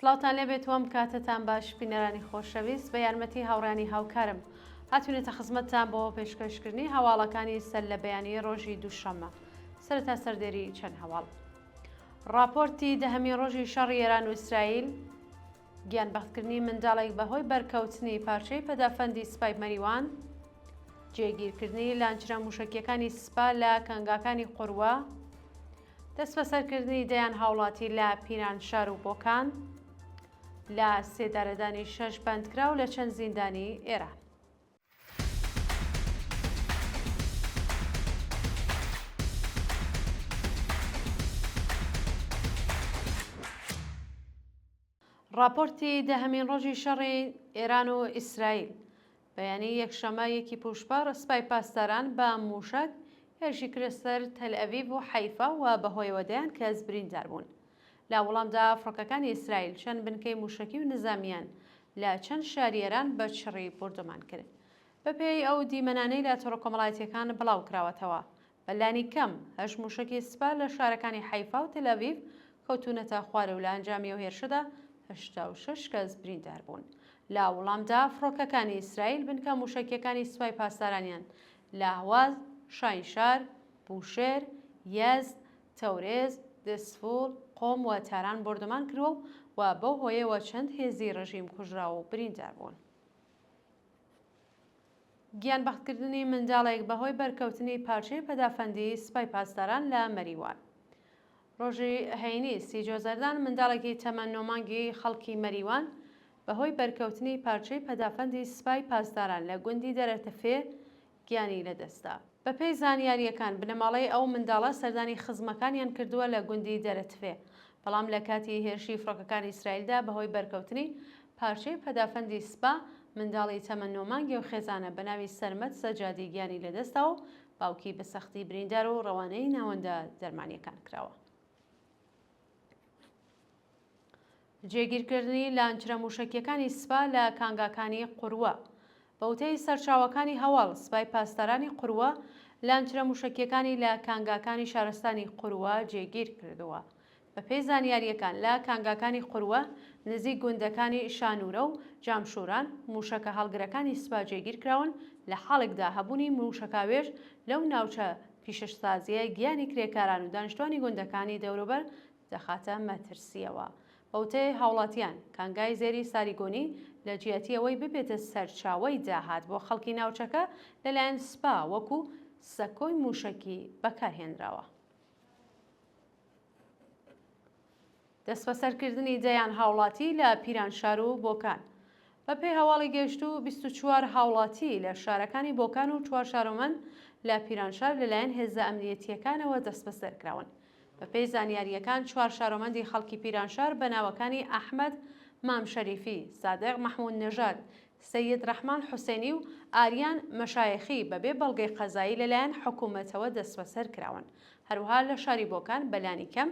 سڵاوتان لێبێت وەم کاتتان باش بینەرانی خۆشەویست بە یارمەتی هاوڕانی هاوکارم هاتوونێتە خزمەتتان بۆ پێشکەشکردنی هەواڵەکانی سەر لە بەیانی ڕۆژی دووشەممە سەرەتا سەردێری چەند هەواڵ. راپۆرتی دەهەمی ڕۆژی شەڕی ئێران و ئیسرائیل گیانبەختکردنی منداڵێک بەهۆی بەرکەوتنی پارچەی پەدافەندی سوپای مەریوان، جێگیرکردنی لانچرە موشکیەکانی سوپا لە کەنگاکانی قوڕوە، دەست بەسەرکردنی دەیان هاوڵاتی لە پیرانشار و بۆکان، لە سێدارەدانی 6 بەندکراو لە چەند زیندانی ئێران. راپۆرتی دەهەمین ڕۆژی شەڕی ئێران و ئیسرائیل بەیانی یەکشەمە یەکی پوشپەر سپای پاسداران بە موشک هێرشی کرد سەر تەلئەڤیڤ و حەیفا و بەهۆیەوە دەیان کەس بریندار بوون. لە وەڵامدا فڕۆکەکانی ئیسرائیل چەند بنکەی موشکی و نظامیان لە چەند شاری ئێران بە چڕی بردومان کرد. بەپێی ئەو دیمەنانەی لە تۆڕەکۆمەڵایەتیەکان بڵاو کراوەتەوە، بەلانی کەم 8 موشکی سوپا لە شارەکانی حەیفا و تەلئەڤیڤ کەوتونەتە خوارە و لە ئەنجامی ئەو هێرشەدا 86 کەس بریندار بوون. لە وەڵامدا فڕۆکەکانی ئیسرائیل بنکە موشکیەکانی سوپای پاسدارانیان لە هەواز، شاینشار، بوشێر، یەزد، تەورێز، دەسفوڵ، قۆم و تاران بردومان کردووە و بەو هۆیەوە چەند هێزی ڕژیم کوژراوە و بریندار بوون. گیانبەختکردنی منداڵێک بەهۆی بەرکەوتنی پارچەی پەدافەندی سوپای پاسداران لە مەریوان. ڕۆژی هەینی سیجۆزەردان منداڵێکی تەمەن 9 مانگی خەڵکی مەریوان بەهۆی بەرکەوتنی پارچەی پەدافەندی سوپای پاسداران لە گوندی دەرەتەفێ گیانی لەدەستا. بەپێی زانیاریەکان بنەماڵەی ئەو منداڵە سەردانی خزمەکانیان کردووە لە گوندی دەرەتفێ، بەڵام لە کاتی هێرشی فڕۆکەکانی ئیسرائیلدا بەهۆی بەرکەوتنی پارچەی پەدافەندی سوپا منداڵی تەمەن 9 مانگی و خێزانە بە ناوی سەرمەد سەجادی گیانی لەدەستا و باوکی بە سەختی بریندار و ڕەوانەی ناوەندە دەرمانیەکان کراوە. جێگیرکردنی لانچرە موشکیەکانی سوپا لە کانگاکانی قوڕوە. بەوتەی سەرچاوەکانی هەواڵ سوپای پاسدارانی قوڕوە لانچرە موشکیەکانی لە کانگاکانی شارستانی قوڕوە جێگیر کردووە. بەپێی زانیاریەکان لە کانگاکانی قوڕوە نزیک گوندەکانی شانورە و جامشوران موشکە هەڵگرەکانی سوپا جێگیر کراون. لە حاڵێکدا هەبوونی موشکاوێژ لەو ناوچە پیشەسازیە گیانی کرێکاران و دانیشتوانی گوندەکانی دەوروبەر دەخاتە مەترسیەوە. بەوتەی هاوڵاتیان کانگای زێری ساریگۆنی لە جیاتی ئەوەی ببێتە سەرچاوەی داهات بۆ خەڵکی ناوچەکە لەلایەن سوپا وەکو سەکۆی موشکی بەکارهێنراوە. دەستبەسەرکردنی دەیان هاوڵاتی لە پیرانشار و بۆکان. بەپێی هەواڵی گەشتوو 24 هاوڵاتی لە شارەکانی بۆکان و 4 شارۆمەند لە پیرانشار لەلایەن هێزە ئەمنیەتیەکانەوە دەستبەسەرکراون. بەپێی زانیاریەکان 4 شارۆمەندی خەڵکی پیرانشار بە ناوەکانی ئەحمەد مام شەریفی، سادق محمود نەژاد، سەید ڕەحمان حوسێنی و ئاریان مەشایەخی بەبێ بەڵگەی قەزایی لەلایەن حکوومەتەوە دەستبەسەر کراون. هەروەها لە شاری بۆکان بەلانی کەم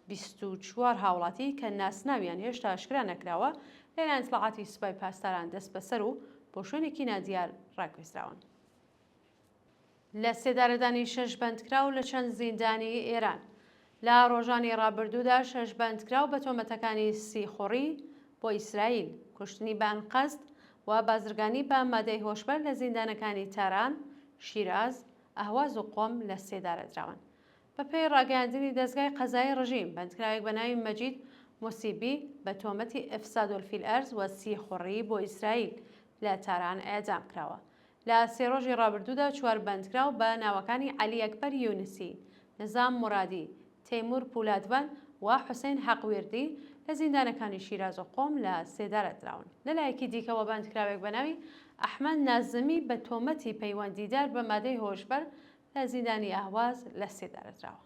24 هاوڵاتی کە ناسناویان هێشتا ئاشکرا نەکراوە لەلایەن دەسەڵاتی سوپای پاسداران دەستبەسەر و بۆ شوێنێکی نادیار ڕاگوێزراون. لە سێدارەدانی 6 بەندکراو لە چەند زیندانی ئێران. لە ڕۆژانی ڕابردوودا 6 بەندکراو بە تۆمەتەکانی سیخۆڕی بۆ ئیسرائیل، کوشتنی بانقەست و بازرگانی بە مادەی هۆشبەر لە زیندانەکانی تاران، شیراز، ئەهواز و قۆم لە سێدارەدراون. بەپێی ڕاگەیاندنی دەستگای قەزایی ڕژیم بەندکراوێک بە ناوی مەجید موسیبی بە تۆمەتی ئەفسادولفیلئەرز و سیخۆڕی بۆ ئیسرائیل لە تاران ئەعدام کراوە. لە 3 ڕۆژی ڕابردوودا 4 بەندکراو بە ناوەکانی عەلی ئەکبەر یونسی، نزام مورادی، تەیمور پولادوان و حوسێن حەقویردی لە زیندانەکانی شیراز و قۆم لە سێدارەدراون. لەلایەکی دیکەوە بەندکراوێک بە ناوی ئەحمەد نازمی بە تۆمەتی پەیوەندیدار بە مادەی هۆشبەر لە زیندانی ئەهواز لە سێدارەدراوە.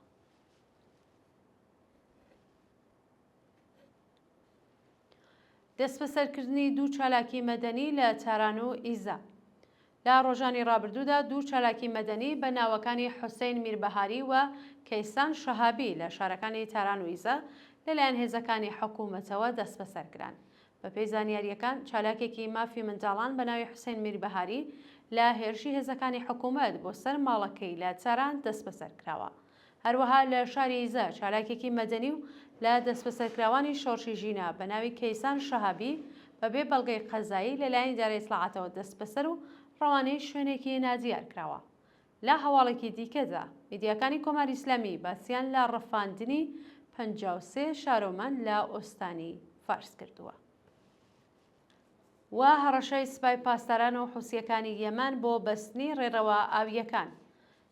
دەستبەسەرکردنی 2 چالاکی مەدەنی لە تاران و ئیزا. لە ڕۆژانی ڕابردوودا 2 چالاکی مەدەنی بە ناوەکانی حوسێن میربەهاری و کەیسان شەهابی لە شارەکانی تاران و ئیزا لەلایەن هێزەکانی حکوومەتەوە دەستبەسەرکران. بەپێی زانیاریەکان چالاکێکی مافی منداڵان بە ناوی حوسێن میربەهاری لە هێرشی هێزەکانی حکوومەت بۆ سەر ماڵەکەی لە تاران دەستبەسەر کراوە. هەروەها لە شاری ئیزە چالاکێکی مەدەنی و لە دەستبەسەرکراوانی شۆڕشی ژینە بە ناوی کەیسان شەهابی بەبێ بەڵگەی قەزایی لەلایەن ئیدارەی ئیسلاحاتەوە دەستبەسەر و ڕەوانەی شوێنێکی نادیار کراوە. لە هەواڵێکی دیکەدا میدیاکانی کۆماری ئیسلامی باسییان لە ڕەفاندنی 53 شارۆمەند لە ئۆستانی فارس کردووە. و هەڕەشەی سوپای پاسداران و حوسیەکانی یەمەن بۆ بەستنی ڕێڕەوە ئاویەکان.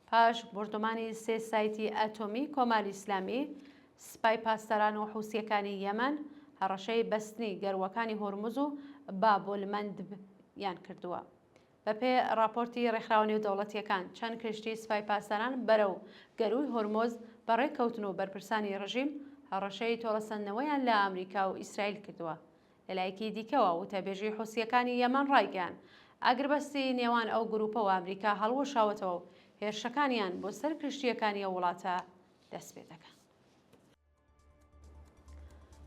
پاش بردومانی 3 سایتی ئەتۆمی کۆماری ئیسلامی، سوپای پاسداران و حوسیەکانی یەمەن هەڕەشەی بەستنی گەروەکانی هۆرموز و بابولمەندیان کردووە. بەپێ راپۆرتی ڕێکخراوە نێودەوڵەتیەکان چەند کشتی سوپای پاسداران بەرەو گەروی هۆرمۆز بەڕێککەوتن و بەرپرسانی ڕژیم هەڕەشەی تۆڵەسەندنەوەیان لە ئەمریکا و ئیسرائیل کردووە. لەلایەکی دیکەوە وتەبێژی حوسیەکانی یەمەن ڕایگەیاند ئاگربەستی نێوان ئەو گروپە و ئەمریکا هەڵوەشاوەتەوە و هێرشەکانیان بۆ سەر کشتیەکانی ئەو وڵاتە دەست پێ دەکەن.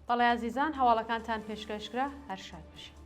بەڵێ عەزیزان، هەواڵەکانتان پێشکەشکرا، هەر شاد بشین.